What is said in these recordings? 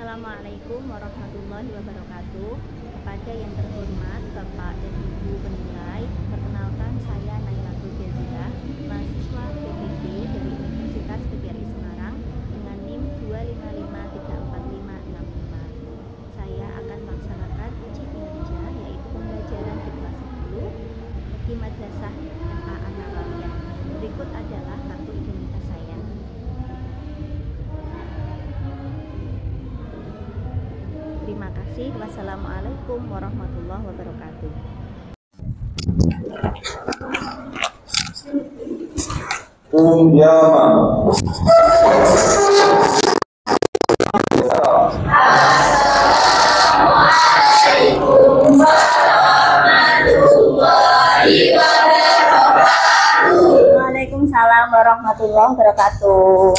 Assalamualaikum warahmatullahi wabarakatuh. Kepada yang terhormat Bapak dan Ibu penilai, perkenalkan saya Nailatul Jazira, mahasiswa PPB dari Universitas PGRI Semarang dengan NIM 2553455. Saya akan melaksanakan uji kinerja yaitu pembelajaran di kelas 10 di Madrasah MA An-Nawawiyah. Berikut adalah kartu identitas saya. Terima kasih. Wassalamualaikum warahmatullahi wabarakatuh. Assalamualaikum warahmatullahi wabarakatuh. Waalaikumsalam warahmatullahi wabarakatuh.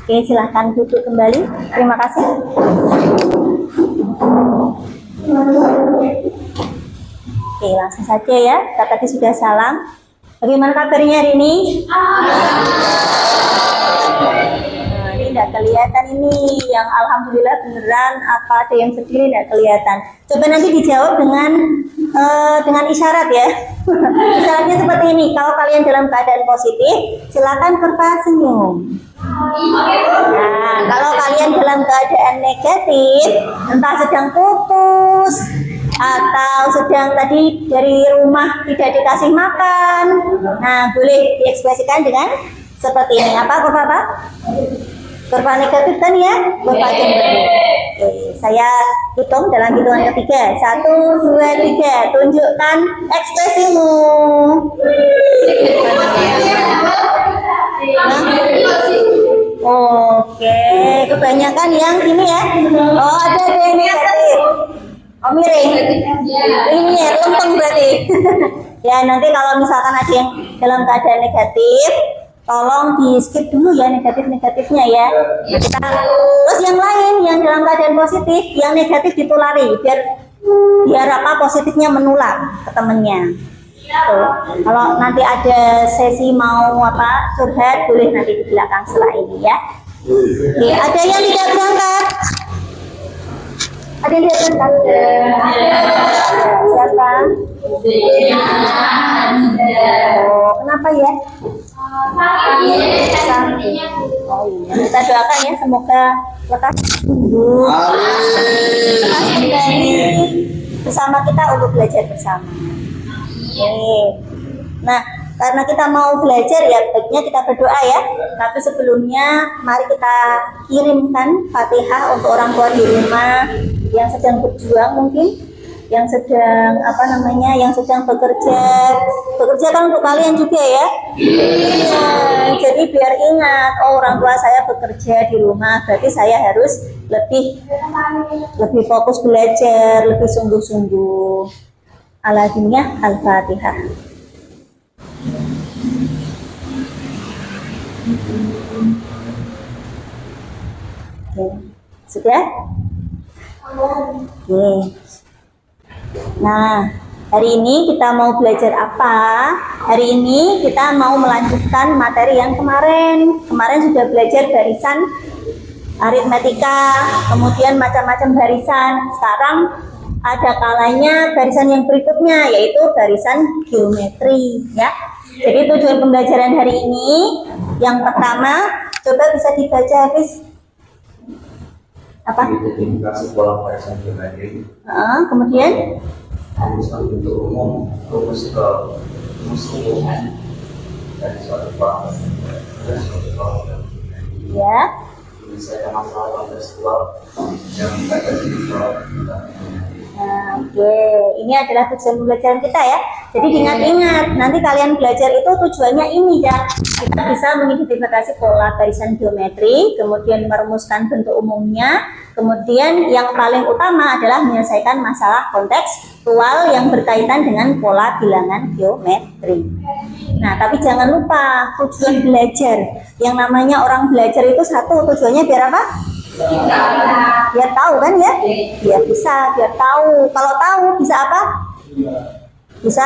Oke, silahkan duduk kembali. Terima kasih. Oke, langsung saja ya. Kita tadi sudah salam. Bagaimana kabarnya hari ini? Nah, ini tidak kelihatan ini. Yang alhamdulillah beneran, apa ada yang berdiri tidak kelihatan. Coba nanti dijawab dengan isyarat ya. Isyaratnya seperti ini. Kalau kalian dalam keadaan positif, silakan kurva senyum. Nah, kalau kalian dalam keadaan negatif, entah sedang putus atau sedang tadi dari rumah tidak dikasih makan, nah boleh diekspresikan dengan seperti ini. Apa kurva apa? Kurva negatif kan ya? Kurva cemberut. Oke, saya hitung dalam hitungan ketiga. 1, 2, 3. Tunjukkan ekspresimu. Oke, kebanyakan yang ini ya. Oh, ada yang negatif. Oh, miring. Ini ya, lempeng berarti. Ya, nanti kalau misalkan ada yang dalam keadaan negatif, tolong di skip dulu ya negatif-negatifnya ya. Terus yang lain yang dalam keadaan positif, yang negatif ditulari biar apa positifnya menular ke temennya. Tuh. Kalau nanti ada sesi mau apa curhat boleh nanti di belakang setelah ini ya. Oke, ada yang tidak berangkat? Ada yang tidak berangkat? Siapa? Oh, kenapa ya? Oh iya, kita doakan ya semoga lekas sembuh. Bersama kita untuk belajar bersama. Nah, karena kita mau belajar ya, baiknya kita berdoa ya. Tapi sebelumnya, mari kita kirimkan Fatihah untuk orang tua di rumah yang sedang berjuang mungkin, yang sedang yang sedang bekerja kan untuk kalian juga ya. Iya, jadi biar ingat, oh orang tua saya bekerja di rumah, berarti saya harus lebih fokus belajar, lebih sungguh-sungguh. Al-Fatihah. Al-Fatihah. Sudah? Oke. Nah, hari ini kita mau belajar apa? Hari ini kita mau melanjutkan materi yang kemarin. Kemarin sudah belajar barisan aritmetika, kemudian macam-macam barisan. Sekarang ada kalanya barisan yang berikutnya, yaitu barisan geometri ya. Jadi tujuan pembelajaran hari ini yang pertama, coba bisa dibaca Hafiz. Apa? Identifikasi pola barisan geometri. Kemudian rumuskan bentuk umum, rumus ke rumus umum dari suatu pola ya. Misalnya masalah kontekstual yang ada di pola. Nah, oke, ini adalah tujuan pembelajaran kita ya. Jadi diingat-ingat, nanti kalian belajar itu tujuannya ini ya. Kita bisa mengidentifikasi pola barisan geometri, kemudian merumuskan bentuk umumnya, kemudian yang paling utama adalah menyelesaikan masalah kontekstual yang berkaitan dengan pola bilangan geometri. Nah, tapi jangan lupa tujuan belajar. Yang namanya orang belajar itu satu, tujuannya biar apa? Biar tahu kan ya? Biar bisa, biar tahu. Kalau tahu bisa apa? Bisa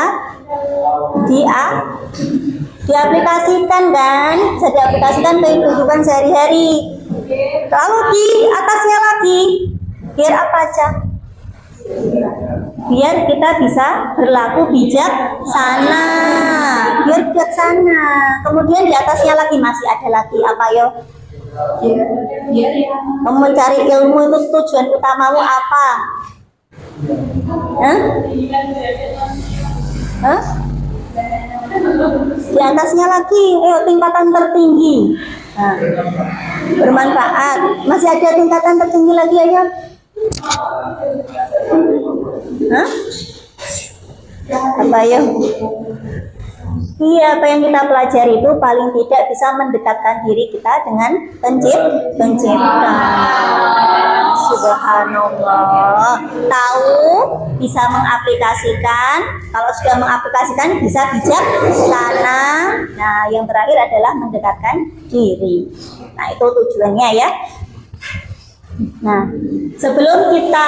diaplikasikan kan? Bisa diaplikasikan ke kehidupan sehari-hari. Lalu di atasnya lagi, biar apa aja? Biar kita bisa berlaku bijaksana, biar bijaksana. Kemudian di atasnya lagi masih ada lagi apa yo? Kamu mencari ilmu itu tujuan utamamu apa? Hah? Hah? Di atasnya lagi, tingkatan tertinggi. Nah, bermanfaat. Masih ada tingkatan tertinggi lagi ya? Hah? Apa ya? Iya, apa yang kita pelajari itu paling tidak bisa mendekatkan diri kita dengan pencipta. Subhanallah. Tahu, bisa mengaplikasikan. Kalau sudah mengaplikasikan, bisa bijaksana. Nah, yang terakhir adalah mendekatkan diri. Nah, itu tujuannya ya. Nah, sebelum kita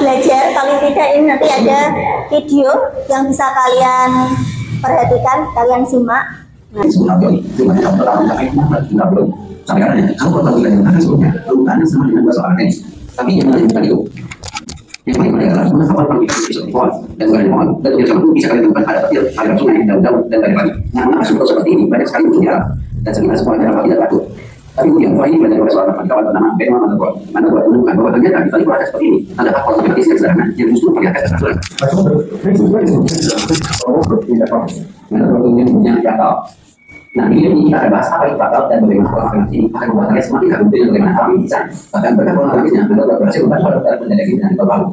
belajar, paling tidak ini nanti ada video yang bisa kalian perhatikan, kalian simak. Nah. Sampai karena kalau kalau belajar bahasa sebelumnya perubahan sama dengan bahasa Arab, tapi yang lain bukan itu. Yang paling penting adalah mengapa kalau kita bisa import dan bagaimana dan biasa itu bisa kalian temukan pada petir, pada sungai dan daun dan lain-lain. Nah, masuk seperti ini banyak sekali berjalan dan sebenarnya semua adalah tidak patut. Tapi kemudian kalau ini belajar bahasa Arab, kawan bernama bagaimana mana buat menemukan bahwa ternyata di balik ada seperti ini ada hak otomatis dan sederhana yang justru melihat kesalahan. Mana kemudian punya akal. Nah, ini kita akan bahas apa itu akal dan bagaimana pola ini akan membuat kalian semakin kagum dengan bagaimana kami bisa bahkan berkat pola analisnya anda dapat berhasil membuat pola dalam menjadi dan berbalu.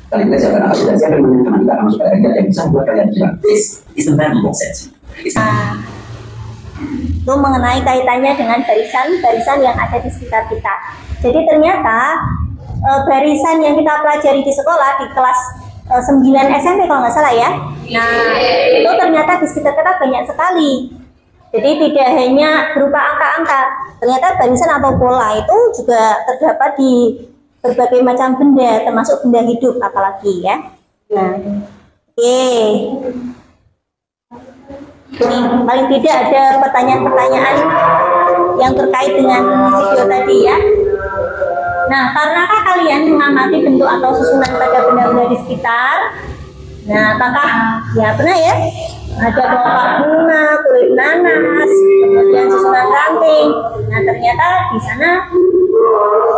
Kali ini saya akan analisis dan saya akan menunjukkan kita akan masuk pada regel yang bisa membuat kalian bilang this is the valuable set. Itu mengenai kaitannya dengan barisan-barisan yang ada di sekitar kita. Jadi ternyata barisan yang kita pelajari di sekolah di kelas 9 SMP kalau nggak salah ya. Nah, itu ternyata di sekitar kita banyak sekali. Jadi tidak hanya berupa angka-angka, ternyata barisan atau pola itu juga terdapat di berbagai macam benda, termasuk benda hidup apalagi ya. Nah, oke. Ini paling tidak ada pertanyaan-pertanyaan yang terkait dengan video tadi ya. Nah, karenakah kalian mengamati bentuk atau susunan pada benda-benda di sekitar? Nah, apakah ya pernah ya? Ada kelopak bunga, kulit nanas, kemudian susunan ranting. Nah, ternyata di sana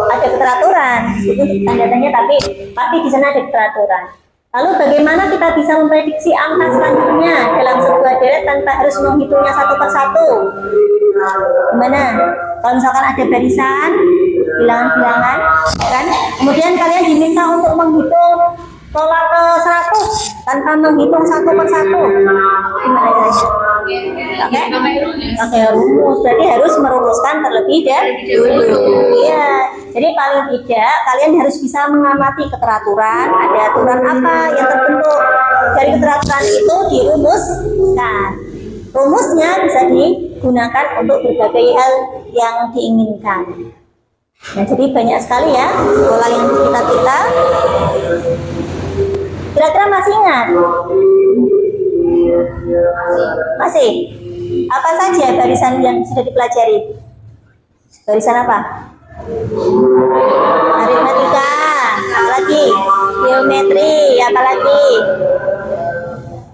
ada keteraturan. Itu tanda-tanya, tapi pasti di sana ada keteraturan. Lalu bagaimana kita bisa memprediksi angka selanjutnya dalam sebuah deret tanpa harus menghitungnya satu persatu? Gimana? Kalau misalkan ada barisan, bilangan-bilangan, ya kan? Kemudian kalian diminta untuk menghitung pola ke 100 tanpa menghitung satu persatu. Gimana caranya? Pakai rumus. Berarti harus merumuskan terlebih dahulu. Iya. Jadi paling tidak kalian harus bisa mengamati keteraturan. Ada aturan apa yang terbentuk dari keteraturan itu dirumuskan. Rumusnya bisa digunakan untuk berbagai hal yang diinginkan. Nah, jadi banyak sekali ya pola yang kita kira-kira masih ingat? Masih? Apa saja barisan yang sudah dipelajari? Barisan apa? Aritmatika, apalagi? Geometri, apalagi?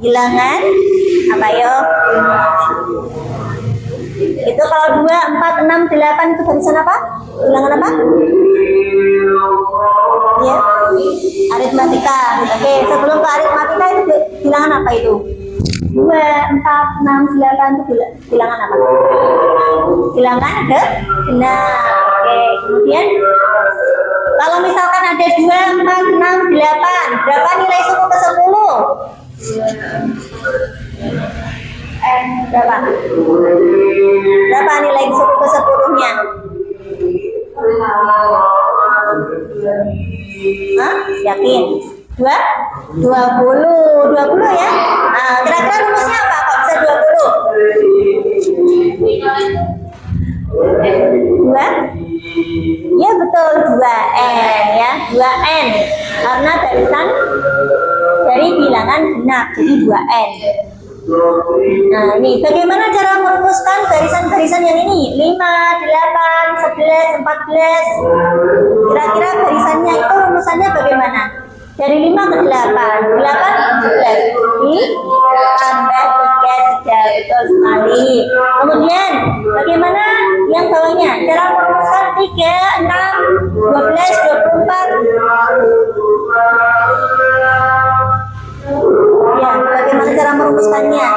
Bilangan, apa yo? Itu kalau 2, 4, 6, 8 itu barisan apa? Bilangan apa? Ya, aritmatika. Oke, sebelum ke aritmatika itu bilangan apa itu? 2, 4, 6, 8 itu bilangan apa? Bilangan genap. Oke, kemudian kalau misalkan ada 2, 4, 6, 8, berapa nilai suku ke 10? Berapa? Berapa nilai suku ke 10-nya? Hah? Yakin? 20 ya? Nah, kira-kira rumusnya apa kok bisa 20? 2? Ya betul, 2N ya, 2N karena barisan dari bilangan genap, jadi 2N. Nah, ini bagaimana cara merumuskan barisan-barisan yang ini? 5, 8, 11, 14. Kira-kira barisannya itu rumusannya bagaimana? Dari 5 ke 8, 8 11. Ditambah 3, 3. Betul sekali. Kemudian, bagaimana yang bawahnya? Cara merumuskan 3, 6, 12, 24. Ya, bagaimana cara merumuskannya?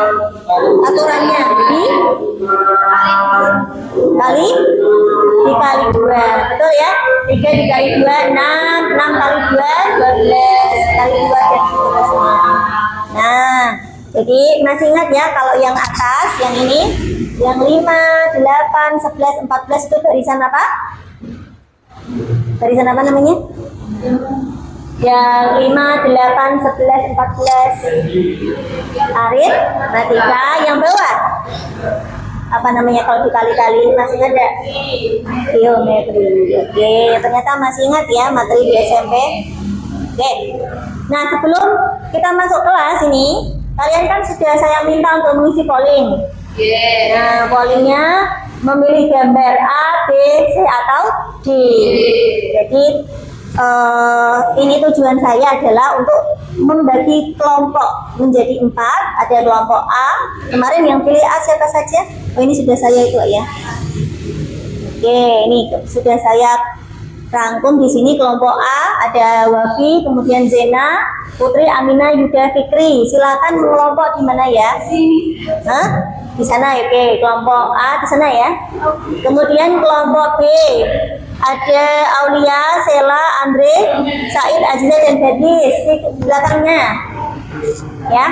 Aturannya dikali 2, betul ya? 3 dikali 2, 6, 6 kali 2, 12 kali 2 dan seterusnya. Nah, jadi masih ingat ya kalau yang atas, yang ini, yang 5, 8, 11, 14 itu barisan apa? Barisan apa namanya? Yang 5, 8, 11, 14 aritmatika. Yang bawah apa namanya kalau dikali-kali, masih ada geometri. Oke, ternyata masih ingat ya materi di SMP. Oke, nah sebelum kita masuk kelas ini, kalian kan sudah saya minta untuk mengisi polling. Nah, pollingnya memilih gambar A, B, C atau D. Jadi ini tujuan saya adalah untuk membagi kelompok menjadi 4. Ada kelompok A. Kemarin yang pilih A siapa saja? Oh, ini sudah saya itu ya. Oke, ini sudah saya rangkum di sini kelompok A. Ada Wafi, kemudian Zena, Putri, Amina, Yuda, Fikri. Silakan kelompok di mana ya? Hah? Di sana ya, oke. Kelompok A di sana ya. Kemudian kelompok B. Ada Aulia, Sela, Andre, Said, Aziza, dan Gadis di belakangnya, ya.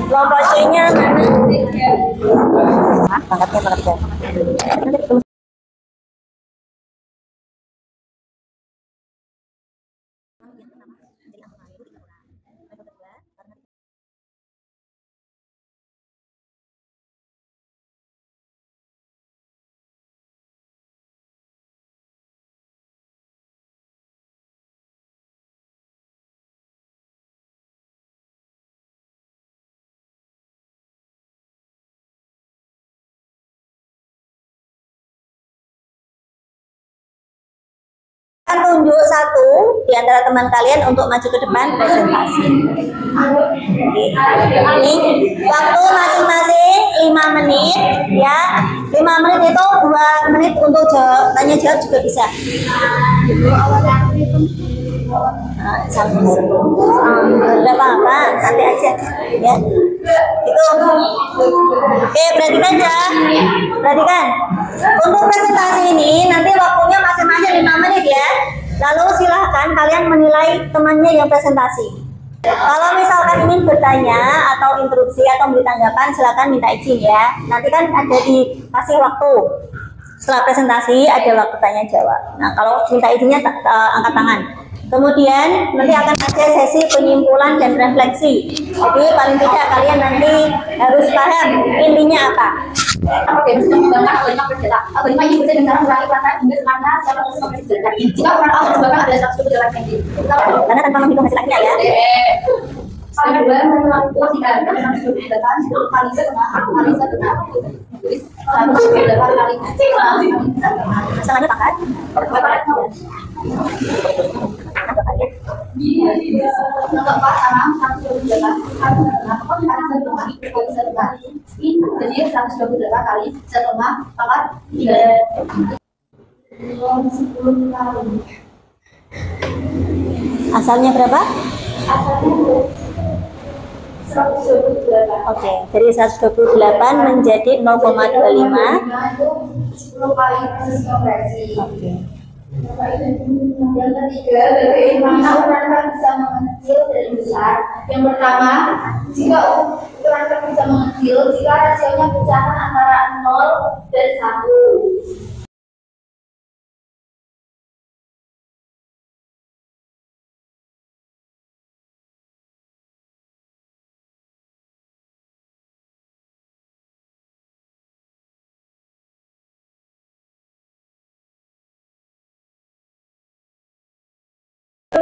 Kelompok C-nya mana? Pangkatnya. Tunjuk satu di antara teman kalian untuk maju ke depan presentasi. Ini waktu masing-masing 5 menit ya. 5 menit itu 2 menit untuk tanya jawab juga bisa. Tidak apa-apa, nanti aja ya. Itu. Oke, perhatikan ya. Perhatikan. Untuk presentasi ini nanti waktunya masing-masing 5 menit ya. Lalu silahkan kalian menilai temannya yang presentasi. Kalau misalkan ingin bertanya atau interupsi atau memberi tanggapan, silahkan minta izin ya. Nanti kan ada dikasih waktu. Setelah presentasi ada waktu tanya jawab. Nah, kalau minta izinnya angkat tangan. Kemudian nanti akan ada sesi penyimpulan dan refleksi. Jadi paling tidak kalian nanti harus paham intinya apa. Oke, untuk mengembangkan algoritma perjalanan. Algoritma ini bekerja dengan cara mengurangi pelanggaran hingga semangat dapat proses perjalanan. Jika ukuran A disebabkan ada 120 jalan yang di. Karena tanpa menghitung hasil akhirnya ya. Paling kedua melakukan 3 128 kali setengah kali setengah. 128 kali. Masalahnya pangkat. Nomor 4 sama 128 kali setengah kali setengah. Jadi 128 kali setengah pangkat 3. 10 kali. Asalnya berapa? Asalnya 128. Oke, dari 128 menjadi 0,25. 10 kali proses konversi. Oke. Yang ketiga, bagaimana ukuran bisa mengecil dari besar? Yang pertama, jika ukuran bisa mengecil, jika rasionya pecahan antara 0 dan 1.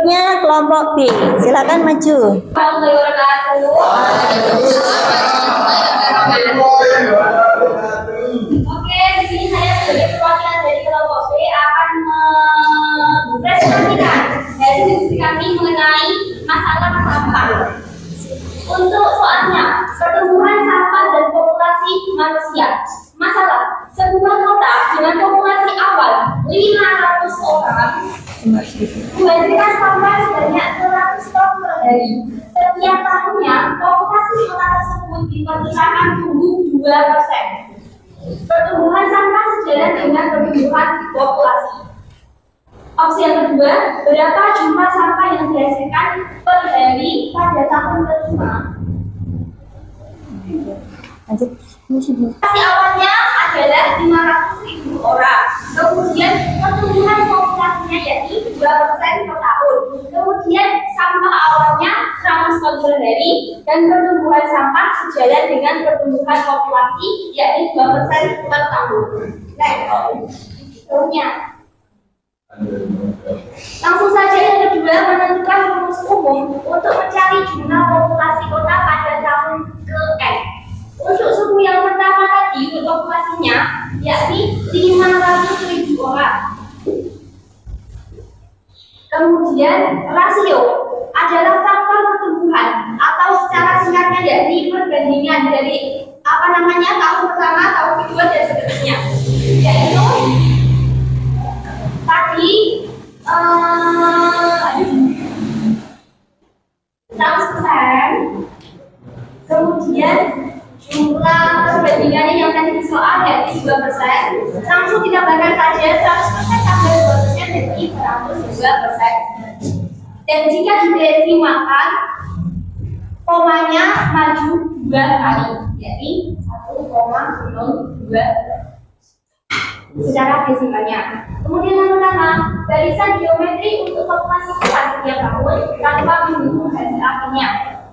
Berikutnya kelompok B. Silakan maju. Oke, di sini saya sebagai perwakilan dari kelompok B akan mempresentasikan hasil diskusi kami mengenai masalah sampah. Untuk soalnya, pertumbuhan sampah dan populasi manusia. Masalah, sebuah kota dengan populasi awal 500 orang menghasilkan sampah sebanyak 100 ton per hari. Setiap tahunnya, populasi kota tersebut diperkirakan tumbuh 2%. Pertumbuhan sampah sejalan dengan pertumbuhan populasi. Opsi yang kedua, berapa jumlah sampah yang dihasilkan per hari pada tahun kelima? Lanjut. Populasi awalnya adalah 500.000 orang. Kemudian pertumbuhan populasinya yakni 2% per tahun. Kemudian sampah awalnya 100 ton per hari dan pertumbuhan sampah sejalan dengan pertumbuhan populasi yakni 2% per tahun. Selanjutnya, langsung saja yang kedua menentukan rumus umum untuk mencari jumlah populasi kota pada tahun ke-N. Untuk suku yang pertama tadi untuk populasinya yakni 500.000 orang. Kemudian rasio adalah faktor pertumbuhan atau secara singkatnya yakni perbandingan dari tahun pertama, tahun kedua dan seterusnya. Yaitu tadi 100%, kemudian jumlah perbandingannya yang tadi di soal yakni 2%, langsung ditambahkan saja 100% tambah 2% jadi 102%. Dan jika didesimalkan, komanya maju 2 kali, yakni 1,02 secara desimalnya. Kemudian yang pertama, barisan geometri untuk populasi kota setiap tahun tanpa mendukung hasil akhirnya.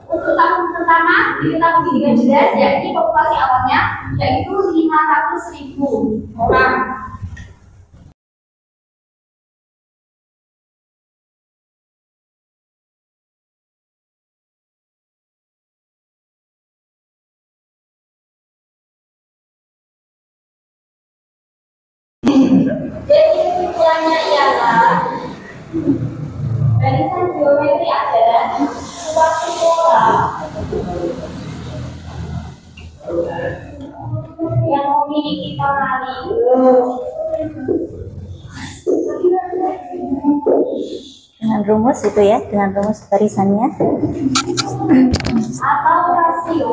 Untuk tahun pertama diketahui dengan jelas yakni populasi awalnya yaitu 500.000 orang. Jadi kesimpulannya ialah barisan geometri adalah suatu pola yang memiliki pengali Dengan rumus itu ya, dengan rumus barisannya. atau rasio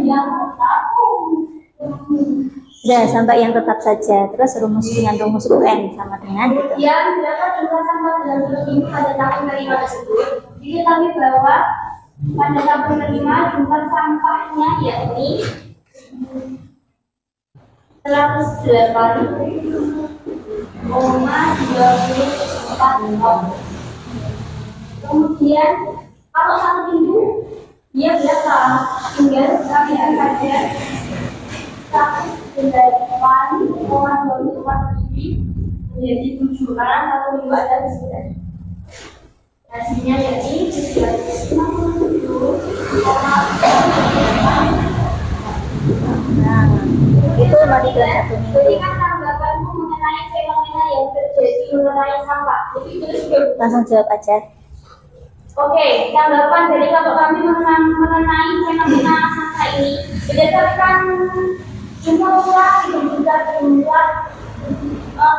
yang tetap. Sudah sampai yang tetap saja. Terus rumus dengan rumus UN sama dengan gitu. Yang berapa jumlah sampah dalam bulan ini pada tahun kelima tersebut? Diketahui bahwa pada tahun kelima jumlah sampahnya yakni 108,24 ton. Kemudian kalau satu minggu dia berapa? Tinggal kami saja 108,24 menjadi 7 karena satu minggu ada 9. Hasilnya yakni 7,47,48. Nah, itu tadi dalam satu minggu. Berikan tanggapanmu mengenai fenomena yang terjadi mengenai sampah. Jadi itu sudah. Langsung jawab aja. Oke, tanggapan dari kelompok kami mengenai fenomena sampah ini berdasarkan jumlah populasi dan juga jumlah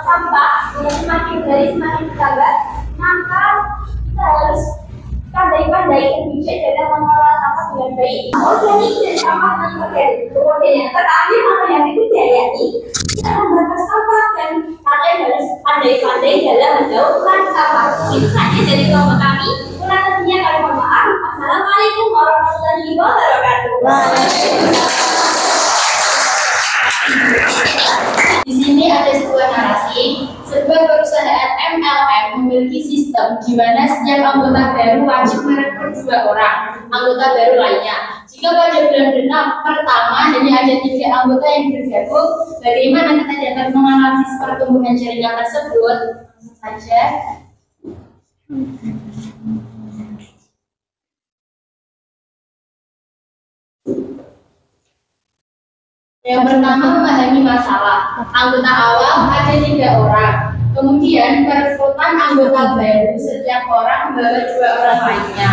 sampah yang semakin bertambah, maka kita harus pandai-pandai dan bijak dalam mengelola sampah dengan baik. Organik dan sampah non organik. Kemudian yang terakhir mana yang ketiga yakni kita membakar sampah dan kalian harus pandai-pandai dalam menjauhkan sampah. Itu saja dari kelompok kami. Kurang lebihnya kami mohon maaf. Assalamualaikum warahmatullahi wabarakatuh. Wah. sini ada sebuah narasi, sebuah perusahaan MLM memiliki sistem di mana setiap anggota baru wajib merekrut 2 orang anggota baru lainnya. Jika pada bulan pertama hanya ada 3 anggota yang bergabung, bagaimana kita dapat menganalisis pertumbuhan jaringan tersebut? Langsung saja. Yang pertama, memahami masalah. Anggota awal ada 3 orang. Kemudian perekrutan anggota baru, setiap orang membawa 2 orang lainnya.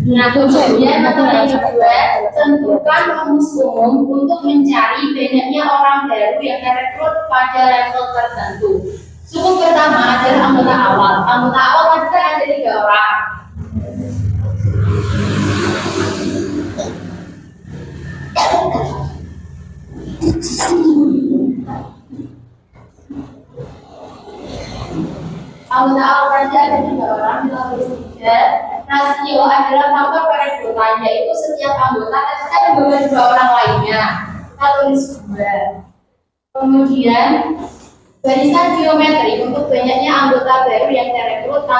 Nah, kemudian masalah yang kedua, tentukan rumus umum untuk mencari banyaknya orang baru yang direkrut pada level tertentu. Suku pertama adalah anggota awal. Anggota awal kan ada 3 orang. Anggota awal saja ada 3 orang, di 3. Rasio adalah faktor perekrutan, yaitu setiap anggota akan membawa 2 orang lainnya. Kita tulis 2. Kemudian barisan geometri untuk banyaknya anggota baru yang direkrut.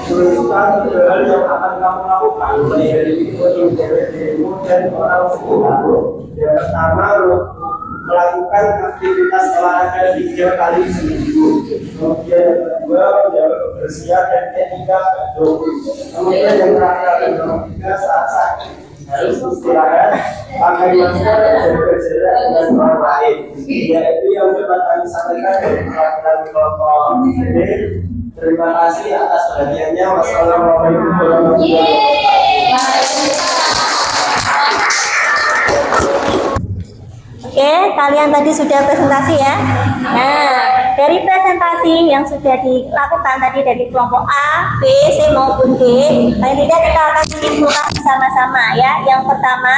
Tuliskan hal yang akan kamu lakukan dari demo dan orang sekitar. Yang pertama, melakukan aktivitas olahraga 3 kali seminggu. Kemudian yang kedua, menjaga kebersihan dan etika hidup. Kemudian yang terakhir, yang ketiga, saat sakit harus istirahat, pakai masker, jaga jarak dengan orang lain. Yaitu yang dapat kami sampaikan dari perwakilan kelompok ini. Terima kasih atas perhatiannya. Wassalamualaikum warahmatullahi wabarakatuh. Oke, kalian tadi sudah presentasi ya. Nah, dari presentasi yang sudah dilakukan tadi dari kelompok A, B, C maupun D, paling tidak kita akan menyimpulkan bersama-sama ya. Yang pertama,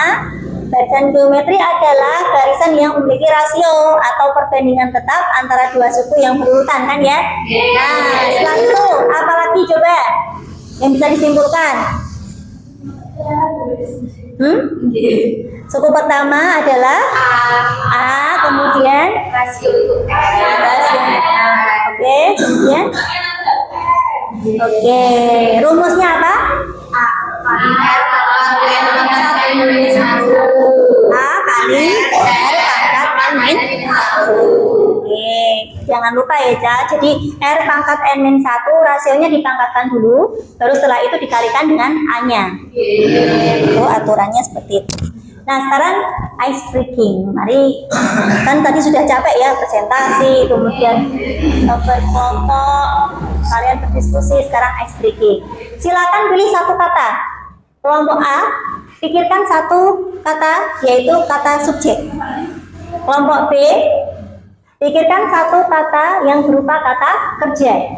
barisan geometri adalah barisan yang memiliki rasio atau perbandingan tetap antara 2 suku yang berurutan kan ya. Nah, setelah itu apalagi coba yang bisa disimpulkan? Suku pertama adalah A, kemudian Rasio itu rasio Oke, kemudian oke, rumusnya apa? A kali R pangkat N-1. Oke, jangan lupa ya, Ja. Jadi R pangkat N-1 rasionya dipangkatkan dulu, baru setelah itu dikalikan dengan A-nya. Itu aturannya seperti itu. Nah, sekarang ice breaking. Mari, kan tadi sudah capek ya presentasi, kemudian berkelompok, kalian berdiskusi. Sekarang ice breaking. Silakan pilih 1 kata. Kelompok A, pikirkan 1 kata, yaitu kata subjek. Kelompok B, pikirkan 1 kata yang berupa kata kerja.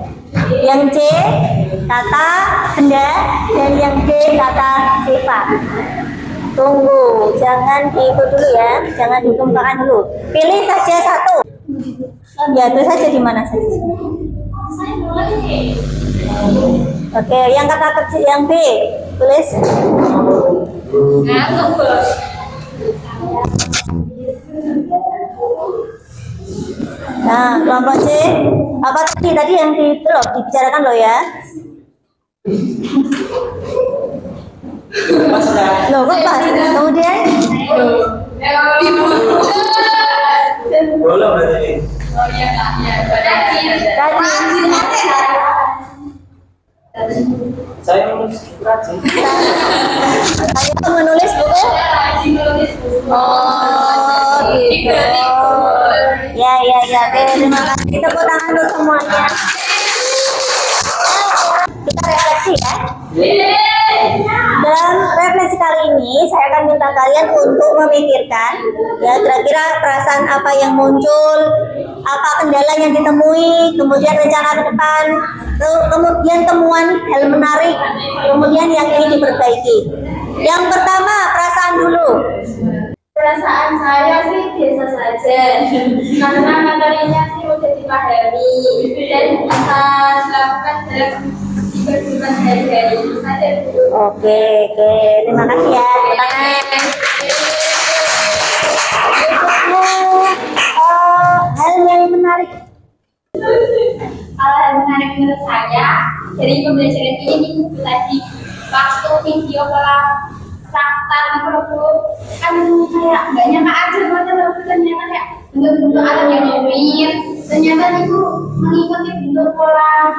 Yang C, kata benda, dan yang D, kata sifat. Tunggu, jangan diikut dulu ya, jangan ditumpahkan dulu. Pilih saja 1. Ya, tulis saja di mana saja. Oke, yang kata kecil yang B, tulis. Nah, kelompok C, apa tadi yang dibicarakan loh ya? Loh, kok pas? Kemudian Boleh berarti. Saya menulis rajin. Saya menulis buku. Oh, gitu. Ya. Oke, terima kasih. Tepuk tangan untuk semuanya. Kita refleksi ya. Dalam refleksi kali ini saya akan minta kalian untuk memikirkan ya kira-kira perasaan apa yang muncul, apa kendala yang ditemui, kemudian rencana ke depan, kemudian temuan hal menarik, kemudian yang ingin diperbaiki. Yang pertama, perasaan dulu. Perasaan saya sih biasa saja, karena materinya sih mudah dipahami dan bisa dilakukan dalam kehidupan sehari-hari saja. Oke, terima kasih ya. Hal yang paling menarik menurut saya dari pembelajaran ini tadi waktu video fraktal itu kan kayak nggak nyangka aja ternyata kayak bentuk-bentuk alam yang rumit, ternyata itu mengikuti bentuk pola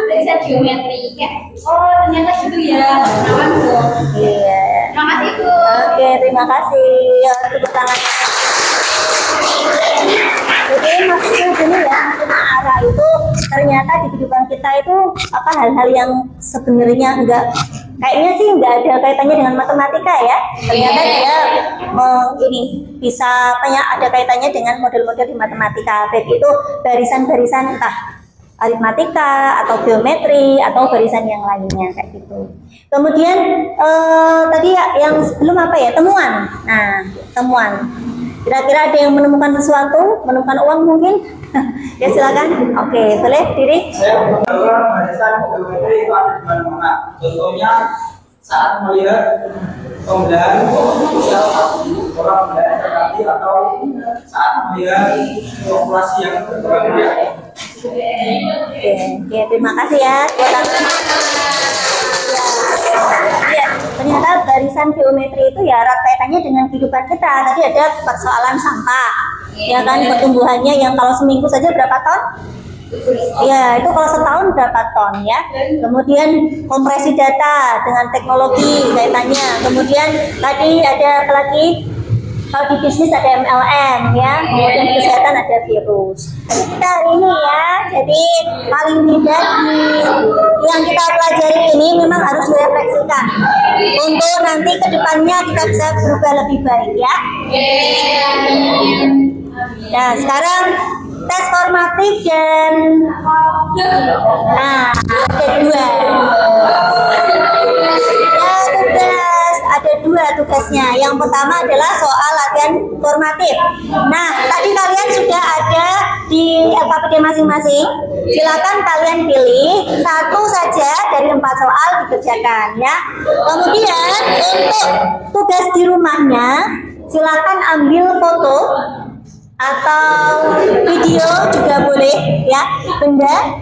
dari geometri kayak ternyata gitu ya kawan. Iya. Terima kasih Bu. Oke, terima kasih. Ya, tepuk tangan. Jadi maksudnya gini ya, arah itu ternyata di kehidupan kita itu apa hal-hal yang sebenarnya kayaknya sih enggak ada kaitannya dengan matematika ya. Ternyata dia ini bisa ada kaitannya dengan model-model di matematika, baik itu barisan-barisan entah aritmatika atau geometri atau barisan yang lainnya kayak gitu. Kemudian tadi yang sebelum apa ya, temuan. Nah, temuan. Kira-kira ada yang menemukan sesuatu, menemukan uang mungkin? Ya silakan. Oke, boleh diri. Saya bahwa barisan geometri itu ada di mana-mana. Contohnya saat melihat pembelahan misal orang melihat tadi atau saat melihat populasi yang berkembang. Oke, terima kasih ya. Ya, ternyata barisan geometri itu ya erat kaitannya dengan kehidupan kita. Tadi ada persoalan sampah, ya kan, pertumbuhannya yang kalau seminggu saja berapa ton? Ya, itu kalau setahun berapa ton ya. Kemudian kompresi data dengan teknologi kaitannya. Kemudian tadi ada apa lagi? Kalau di bisnis ada MLM ya, kemudian kesehatan ada virus. Kita hari ini ya, jadi paling tidak yang kita pelajari ini memang harus direfleksikan untuk nanti kedepannya kita bisa berubah lebih baik ya. Nah sekarang tes formatif dan ada dua. Ada dua tugasnya. Yang pertama adalah soal latihan formatif. Nah, tadi kalian sudah ada di LKPD masing-masing. Silakan kalian pilih satu saja dari 4 soal dikerjakan ya. Kemudian untuk tugas di rumahnya, silakan ambil foto atau video juga boleh ya, benda,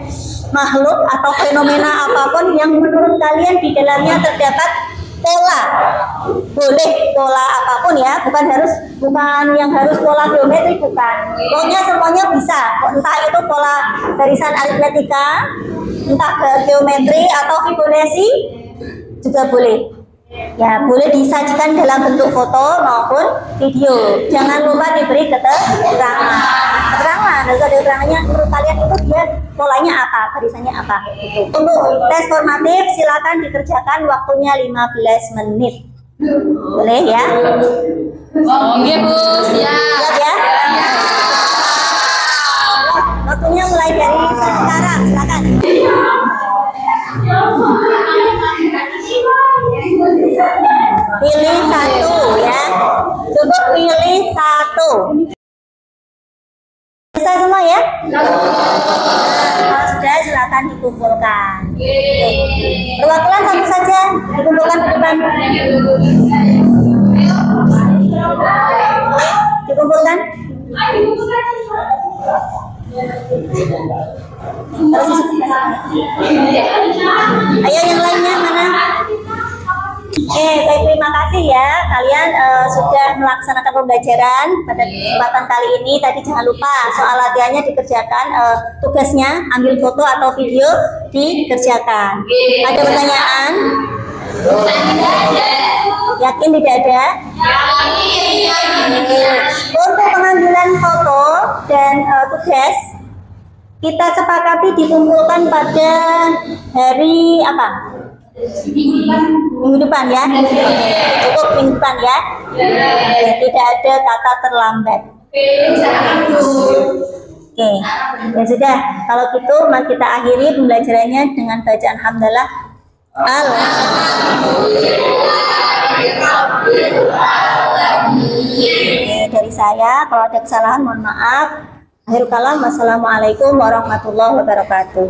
makhluk atau fenomena apapun yang menurut kalian di dalamnya terdapat pola, boleh pola apapun ya, bukan yang harus pola geometri, bukan. Pokoknya semuanya bisa, entah itu pola barisan aritmetika, entah geometri atau Fibonacci juga boleh. Ya, boleh disajikan dalam bentuk foto maupun video. Jangan lupa diberi keterangan. Keterangannya menurut kalian itu dia polanya apa, barisannya apa gitu. Untuk tes formatif silakan dikerjakan, waktunya 15 menit. Boleh ya? Oke Bu, siap ya? Waktunya mulai dari sekarang, silakan. Pilih satu ya, cukup pilih satu. Bisa semua ya? Kalau sudah silakan dikumpulkan. Perwakilan satu saja dikumpulkan ke depan. Dikumpulkan. Ayo yang lainnya mana? Baik, terima kasih ya kalian sudah melaksanakan pembelajaran pada kesempatan kali ini. Tadi jangan lupa soal latihannya dikerjakan, tugasnya ambil foto atau video dikerjakan. Ada pertanyaan? Yakin tidak ada? Untuk pengambilan foto dan tugas kita sepakati dikumpulkan pada hari apa? Minggu depan ya. Cukup minggu depan ya. Tidak ada kata terlambat. Oke, ya sudah. Kalau gitu mari kita akhiri pembelajarannya dengan bacaan hamdalah. Dari saya, kalau ada kesalahan mohon maaf. Akhirul kalam, wassalamualaikum warahmatullahi wabarakatuh.